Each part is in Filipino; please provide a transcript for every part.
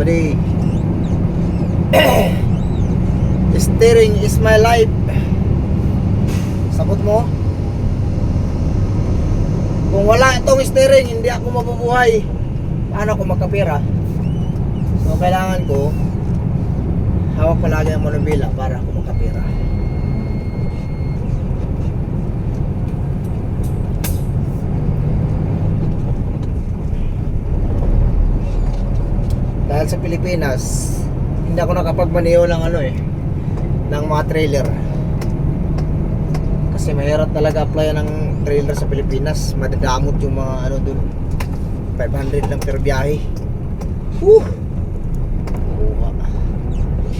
buddy. Steering is my life. Sabot mo? Kung wala itong steering, hindi ako mabubuhay. Paano ako magkapira? So kailangan ko hawak palagi ang manubila para ako makapira. Dahil sa Pilipinas, hindi ako nakapagmaneho ng ng mga trailer. Kasi mahirap talaga apply ng trailer sa Pilipinas. Madadamot yung mga dun. 500 lang per biyahe.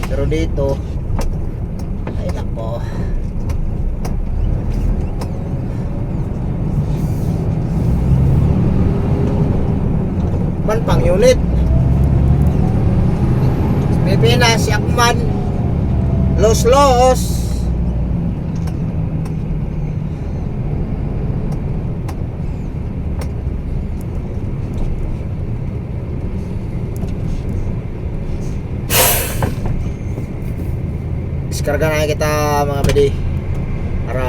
Pero dito, ay nako, man pang unit. Pilipinas, yakman, los. Diskarga na kita mga buddy.